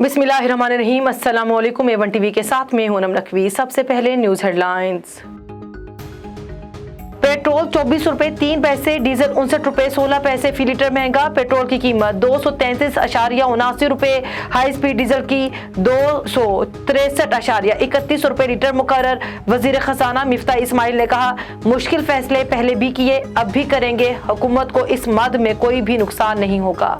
बिस्मिल्लाहिर्रहमानिर्रहीम। अस्सलाम वालेकुम। A1 टीवी के साथ में हूं नम नकवी। सबसे पहले न्यूज हेडलाइंस। पेट्रोल 24 रुपए 3 पैसे, डीजल 59 रुपए 16 पैसे फी लीटर महंगा। पेट्रोल की कीमत 233.79 रुपए, हाई स्पीड डीजल की 263.31 रुपए लीटर मुकर्रर। वजीर खजाना मिफ्ता इस्माइल ने कहा, मुश्किल फैसले पहले भी किए, अब भी करेंगे, हुकूमत को इस मद में कोई भी नुकसान नहीं होगा।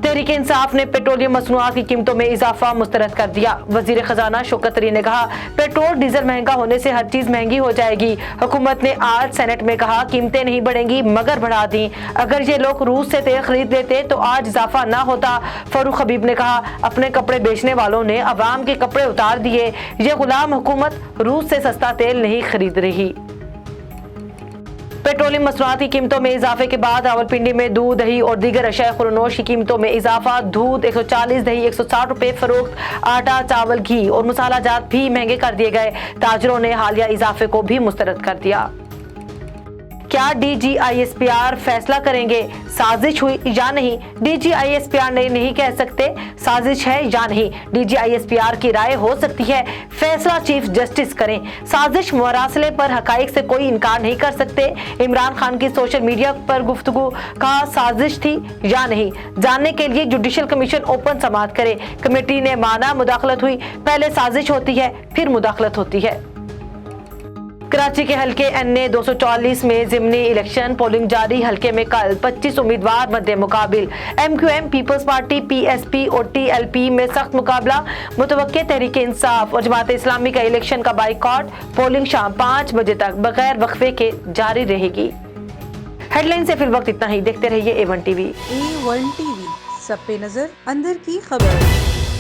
तहरीक इंसाफ ने पेट्रोलियम मसनूआत की कीमतों में इजाफा मुस्तरद कर दिया। वजीर खजाना शौकत तरीन ने कहा, पेट्रोल डीजल महंगा होने से हर चीज महंगी हो जाएगी। हुकूमत ने आज सेनेट में कहा, कीमतें नहीं बढ़ेंगी मगर बढ़ा दी। अगर ये लोग रूस से तेल खरीद लेते तो आज इजाफा ना होता। फरूख हबीब ने कहा, अपने कपड़े बेचने वालों ने अवाम के कपड़े उतार दिए। ये गुलाम हुकूमत रूस से सस्ता तेल नहीं खरीद रही। पेट्रोलियम मसनूआत की कीमतों में इजाफे के बाद रावलपिंडी में दूध, दही और दीगर अशाए खुरनोश की कीमतों में इजाफा। दूध 140, दही 160 रुपए फरोख्त। आटा, चावल, घी और मसाला जात भी महंगे कर दिए गए। ताजरों ने हालिया इजाफे को भी मुस्तरद कर दिया। क्या DGISPR फैसला करेंगे, साजिश हुई या नहीं? DGISPR ने नहीं कह सकते साजिश है या नहीं। DGISPR की राय हो सकती है, फैसला चीफ जस्टिस करें। साजिश मरासले पर हकाइक से कोई इनकार नहीं कर सकते। इमरान खान की सोशल मीडिया पर गुफ्तगू का साजिश थी या नहीं, जानने के लिए जुडिशल कमीशन ओपन समाअत करे। कमेटी ने माना मुदाखलत हुई, पहले साजिश होती है फिर मुदाखलत होती है। कराची के हल्के NA 244 में जिमनी इलेक्शन पोलिंग जारी। हल्के में कल 25 उम्मीदवार मध्य मुकाबिल। MQM, पीपल्स पार्टी, PSP और TLP में सख्त मुकाबला। मुतवक्के तहरीक इंसाफ और जमात इस्लामी का इलेक्शन का बाइकॉट। पोलिंग शाम 5 बजे तक बगैर वक्फे के जारी रहेगी। हेडलाइन से फिल वक्त इतना ही। देखते रहिए A1 टीवी। A1 टीवी, सब पे नजर, अंदर की खबर।